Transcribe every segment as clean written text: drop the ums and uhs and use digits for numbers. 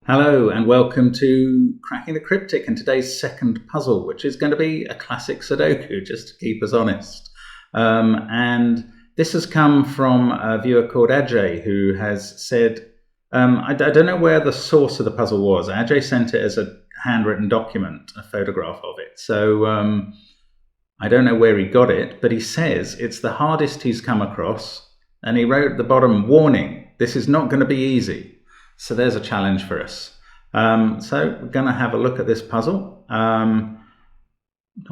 Hello and welcome to Cracking the Cryptic and today's second puzzle, which is going to be a classic Sudoku, just to keep us honest. And this has come from a viewer called Ajay, who has said, I don't know where the source of the puzzle was. Ajay sent it as a handwritten document, a photograph of it. So I don't know where he got it, but he says it's the hardest he's come across. And he wrote at the bottom, warning, this is not going to be easy. So there's a challenge for us. So we're going to have a look at this puzzle. Not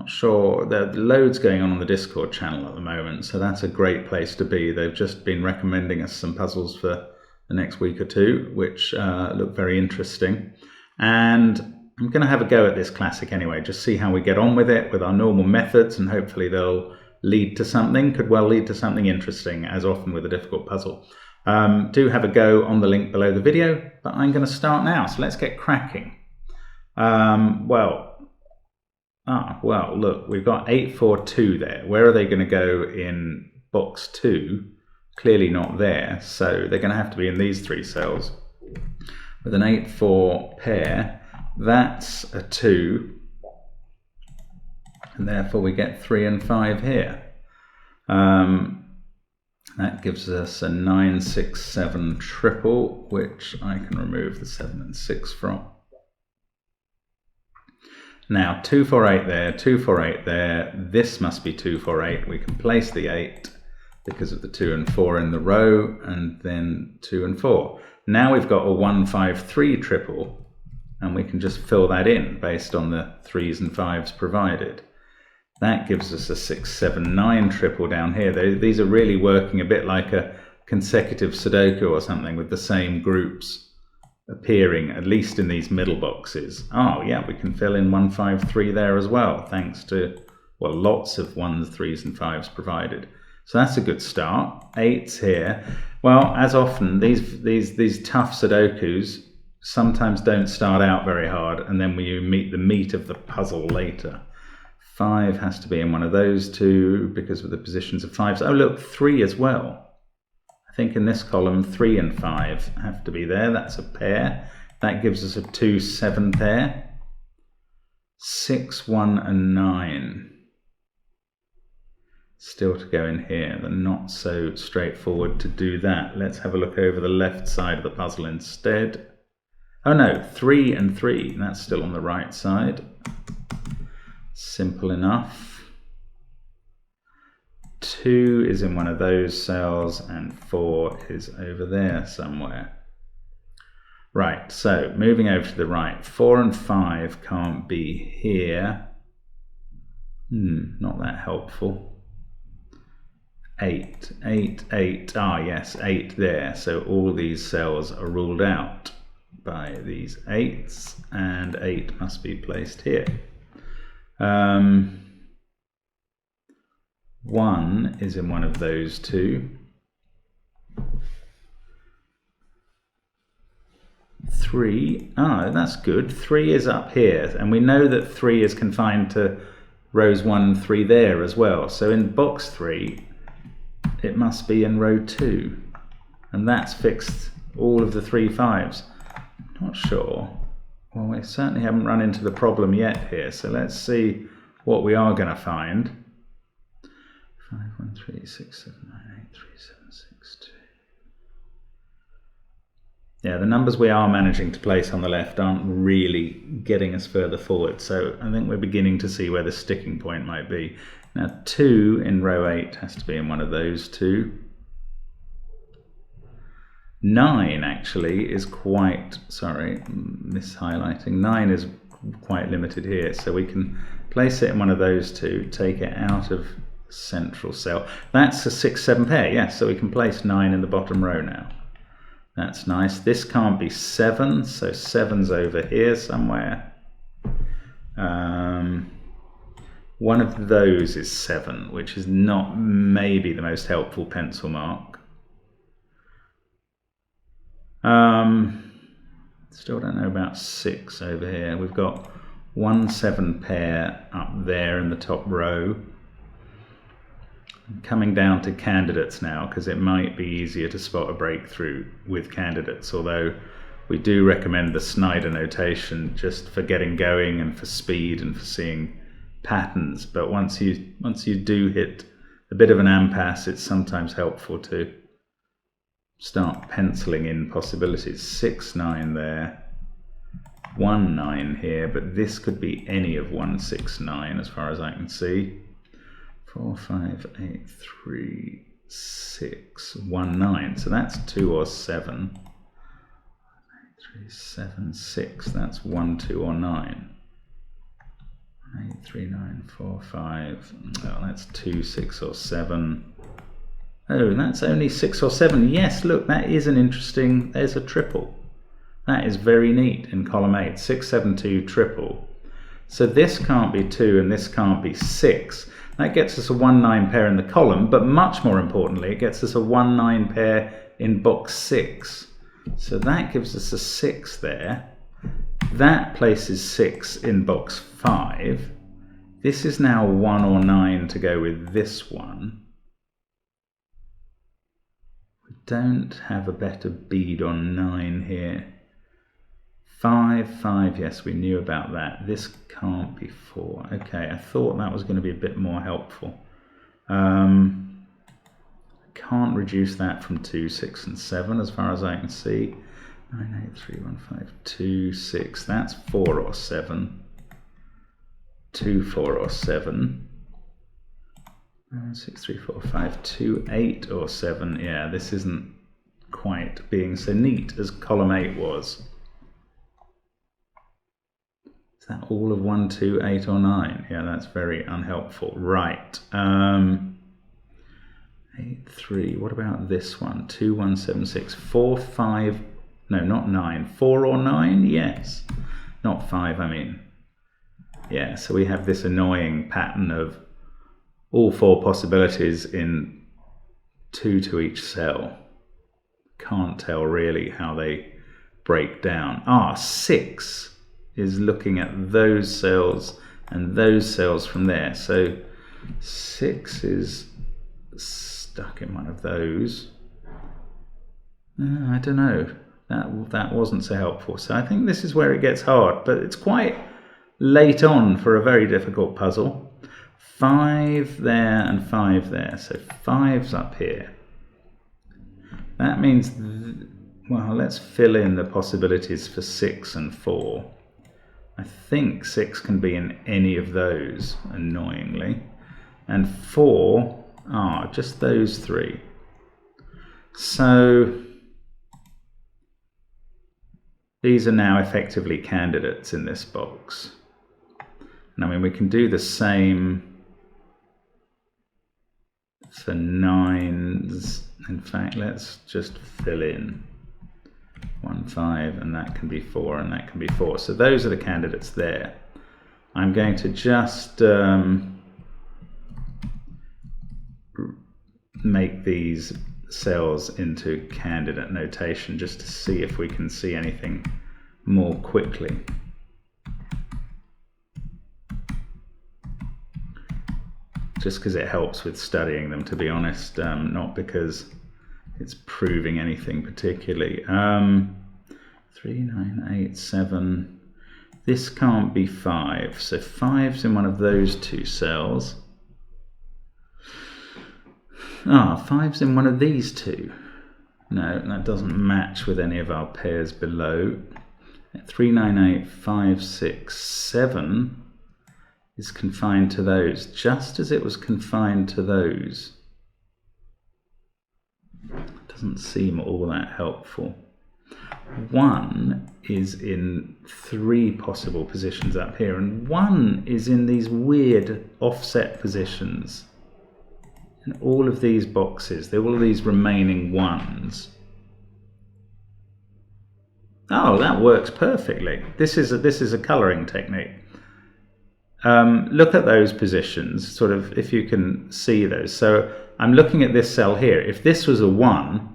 sure, there are loads going on the Discord channel at the moment, so that's a great place to be. They've just been recommending us some puzzles for the next week or two, which look very interesting. And I'm going to have a go at this classic anyway, just see how we get on with it with our normal methods, and hopefully they'll lead to something, could well lead to something interesting, as often with a difficult puzzle. Do have a go on the link below the video, but I'm going to start now, so let's get cracking. Well, look, we've got 8, 4, 2 there. Where are they going to go in box 2? Clearly not there, so they're going to have to be in these 3 cells. With an 8, 4 pair, that's a 2, and therefore we get 3 and 5 here. That gives us a 9, 6, 7 triple, which I can remove the 7 and 6 from. Now 2, 4, 8 there, 2, 4, 8 there. This must be 2, 4, 8. We can place the 8 because of the 2 and 4 in the row, and then 2 and 4. Now we've got a 1, 5, 3 triple, and we can just fill that in based on the 3s and 5s provided. That gives us a 6, 7, 9 triple down here. These are really working a bit like a consecutive Sudoku or something, with the same groups appearing, at least in these middle boxes. Oh yeah, we can fill in 1, 5, 3 there as well, thanks to, well, lots of 1s, 3s and 5s provided. So that's a good start. 8's here. Well, as often, these tough Sudokus sometimes don't start out very hard, and then we meet the meat of the puzzle later. 5 has to be in one of those 2 because of the positions of 5s. Oh look, 3 as well. I think in this column 3 and 5 have to be there. That's a pair. That gives us a 2, 7 pair. 6, 1 and 9. Still to go in here. They're not so straightforward to do that. Let's have a look over the left side of the puzzle instead. Oh no, 3 and 3. That's still on the right side. Simple enough. 2 is in one of those cells and 4 is over there somewhere. Right, so moving over to the right, 4 and 5 can't be here. Not that helpful. 8, 8, 8, yes, 8 there. So all these cells are ruled out by these 8s, and 8 must be placed here. 1 is in one of those 2. 3, that's good. 3 is up here, and we know that 3 is confined to rows 1 and 3 there as well. So in box 3, it must be in row 2, and that's fixed all of the 3 5s. Not sure. Well, we certainly haven't run into the problem yet here, so let's see what we are going to find. 5, 1, 3, 6, 7, 9, 8, 3, 7, 6, 2. Yeah, the numbers we are managing to place on the left aren't really getting us further forward, so I think we're beginning to see where the sticking point might be. Now 2 in row 8 has to be in one of those 2. 9 actually is quite, mishighlighting. 9 is quite limited here, so we can place it in one of those 2, take it out of central cell. That's a 6, 7 pair, yes, so we can place 9 in the bottom row now. That's nice. This can't be 7, so 7's over here somewhere. One of those is 7, which is not maybe the most helpful pencil mark. Still don't know about 6 over here. We've got 1, 7 pair up there in the top row. Coming down to candidates now, because it might be easier to spot a breakthrough with candidates, although we do recommend the Snyder notation just for getting going and for speed and for seeing patterns. But once you do hit a bit of an impasse, it's sometimes helpful to start penciling in possibilities. 6, 9 there, 1, 9 here, but this could be any of 1, 6, 9 as far as I can see. 4, 5, 8, 3, 6, 1, 9. So that's 2 or 7. 8, 3, 7, 6. That's 1, 2 or 9. 8, 3, 9, 4, 5. Oh, that's 2, 6 or 7. Oh, that's only 6 or 7. Yes, look, that is an interesting, there's a triple. That is very neat in column 8. 6, 7, 2, triple. So this can't be 2 and this can't be 6. That gets us a 1, 9 pair in the column, but much more importantly, it gets us a 1, 9 pair in box 6. So that gives us a 6 there. That places 6 in box 5. This is now 1 or 9 to go with this one. We don't have a better bead on 9 here. 5, 5, yes, we knew about that. This can't be 4. Okay, I thought that was going to be a bit more helpful. I can't reduce that from 2, 6 and 7 as far as I can see. 9, 8, 3, 1, 5, 2, 6. That's 4 or 7. 2, 4 or 7. 6, 3, 4, 5, 2, 8 or 7. Yeah, this isn't quite being so neat as column 8 was. Is that all of 1, 2, 8 or 9? Yeah, that's very unhelpful. Right. 8, 3. What about this one? 2, 1, 7, 6. 4, 5. No, not 9. 4 or 9? Yes. Not 5, I mean. Yeah, so we have this annoying pattern of all 4 possibilities in 2 to each cell. Can't tell really how they break down. 6 is looking at those cells and those cells from there. So 6 is stuck in one of those. I don't know. That wasn't so helpful. So I think this is where it gets hard, but it's quite late on for a very difficult puzzle. 5 there and 5 there. So 5's up here. That means, well, let's fill in the possibilities for 6 and 4. I think 6 can be in any of those, annoyingly. And 4 are just those 3. So these are now effectively candidates in this box. And I mean, we can do the same for 9s. In fact, let's just fill in 1, 5, and that can be 4, and that can be 4. So those are the candidates there. I'm going to just make these cells into candidate notation just to see if we can see anything more quickly. Just because it helps with studying them, to be honest, not because it's proving anything particularly. 3, 9, 8, 7. This can't be 5, so 5's in one of those 2 cells. 5's in one of these 2. No, that doesn't match with any of our pairs below. 3, 9, 8, 5, 6, 7 is confined to those, just as it was confined to those. Doesn't seem all that helpful. 1 is in 3 possible positions up here, and 1 is in these weird offset positions. In all of these boxes, there are all of these remaining 1s. Oh, that works perfectly. This is a colouring technique. Look at those positions, sort of, if you can see those. So I'm looking at this cell here. If this was a 1,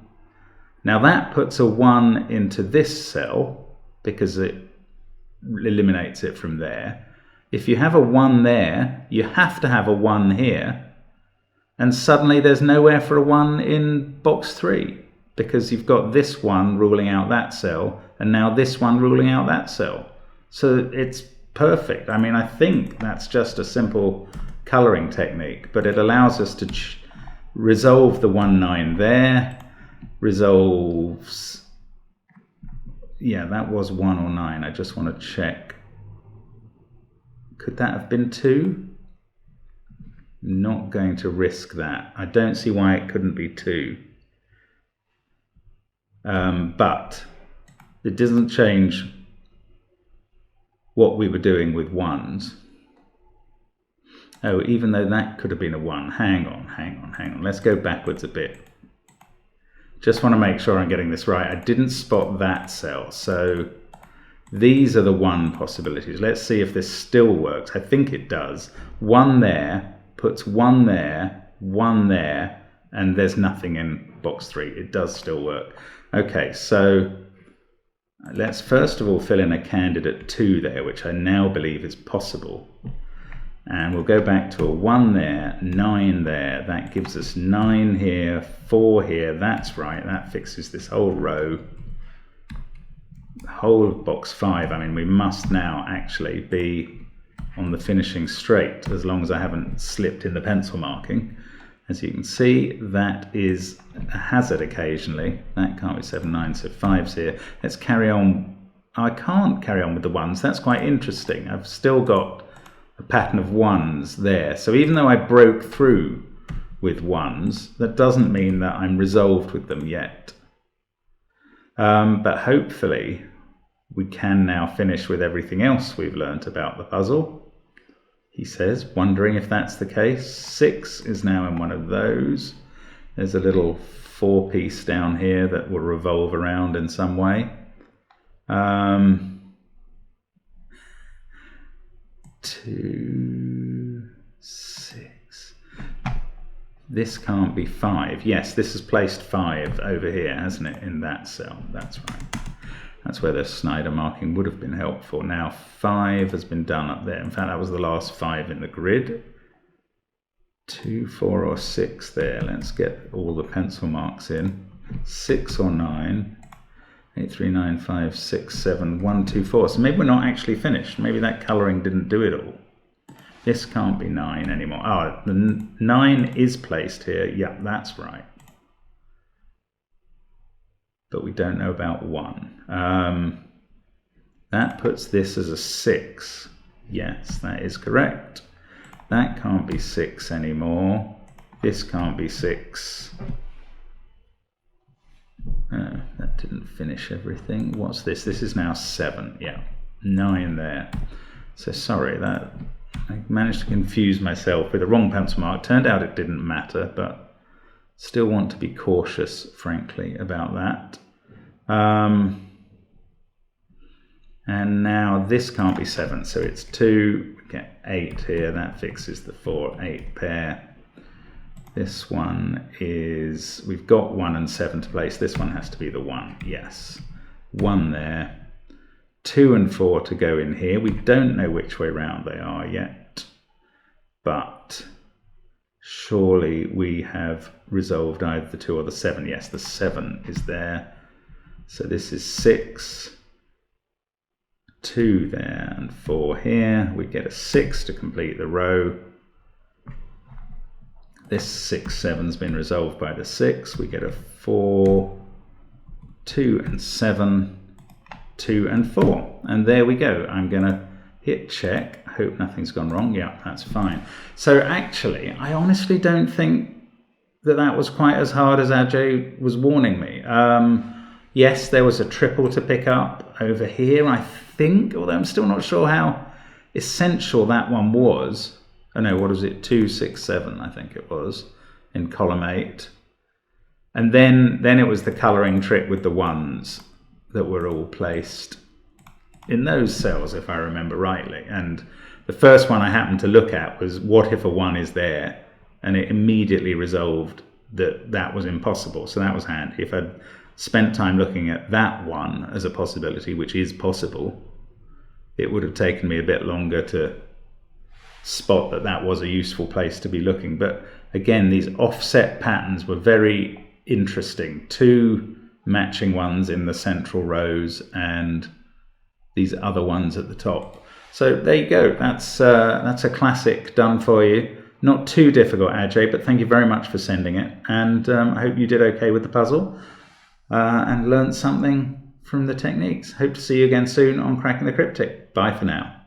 now that puts a 1 into this cell because it eliminates it from there. If you have a 1 there, you have to have a 1 here. And suddenly there's nowhere for a 1 in box 3 because you've got this 1 ruling out that cell and now this one ruling out that cell. So it's perfect. I mean, I think that's just a simple colouring technique, but it allows us to resolve the 1, 9 there, resolves, yeah, that was 1 or 9. I just want to check. Could that have been 2? Not going to risk that. I don't see why it couldn't be 2. But it doesn't change what we were doing with 1s. Oh, even though that could have been a 1. Hang on. Let's go backwards a bit. Just want to make sure I'm getting this right. I didn't spot that cell. So these are the 1 possibilities. Let's see if this still works. I think it does. 1 there, puts 1 there, 1 there, and there's nothing in box 3. It does still work. Okay, so let's first of all fill in a candidate 2 there, which I now believe is possible. And we'll go back to a 1 there, 9 there. That gives us 9 here, 4 here. That's right. That fixes this whole row. The whole of box 5. I mean, we must now actually be on the finishing straight, as long as I haven't slipped in the pencil marking. As you can see, that is a hazard occasionally. That can't be 7, 9, so 5's here. Let's carry on. I can't carry on with the 1s. That's quite interesting. I've still got a pattern of 1s there. So even though I broke through with 1s, that doesn't mean that I'm resolved with them yet. But hopefully we can now finish with everything else we've learnt about the puzzle. He says, wondering if that's the case. 6 is now in one of those. There's a little 4-piece down here that will revolve around in some way. 2, 6. This can't be 5. Yes, this has placed 5 over here, hasn't it, in that cell? That's right. That's where the Snyder marking would have been helpful. Now 5 has been done up there. In fact, that was the last 5 in the grid. 2, 4 or 6 there. Let's get all the pencil marks in. 6 or 9. 8, 3, 9, 5, 6, 7, 1, 2, 4. So maybe we're not actually finished. Maybe that colouring didn't do it all. This can't be 9 anymore. Oh, the 9 is placed here. Yeah, that's right. But we don't know about 1. That puts this as a 6. Yes, that is correct. That can't be 6 anymore. This can't be 6. That didn't finish everything. What's this? This is now 7. Yeah, 9 there. So sorry, that I managed to confuse myself with the wrong pencil mark. Turned out it didn't matter, but still want to be cautious, frankly, about that. And now this can't be 7, so it's 2. We get 8 here. That fixes the 4, 8 pair. This one is, we've got 1 and 7 to place. This one has to be the 1. Yes, 1 there. 2 and 4 to go in here. We don't know which way round they are yet, but surely we have resolved either the 2 or the 7. Yes, the 7 is there. So this is 6, 2 there and 4 here. We get a 6 to complete the row. This 6, 7's been resolved by the 6. We get a 4, 2 and 7, 2 and 4. And there we go. I'm going to hit check. I hope nothing's gone wrong. Yeah, that's fine. So actually, I honestly don't think that that was quite as hard as Ajay was warning me. Yes, there was a triple to pick up over here, I think, although I'm still not sure how essential that one was. Oh no, what was it? 2, 6, 7, I think it was, in column 8. And then it was the colouring trick with the 1s that were all placed in those cells, if I remember rightly. And the first one I happened to look at was, what if a 1 is there? And it immediately resolved that that was impossible. So that was handy. If I'd spent time looking at that one as a possibility, which is possible, it would have taken me a bit longer to spot that that was a useful place to be looking. But again, these offset patterns were very interesting. 2 matching ones in the central rows and these other ones at the top. So there you go. That's a classic done for you. Not too difficult, Ajay, but thank you very much for sending it. And I hope you did okay with the puzzle and learned something from the techniques. Hope to see you again soon on Cracking the Cryptic. Bye for now.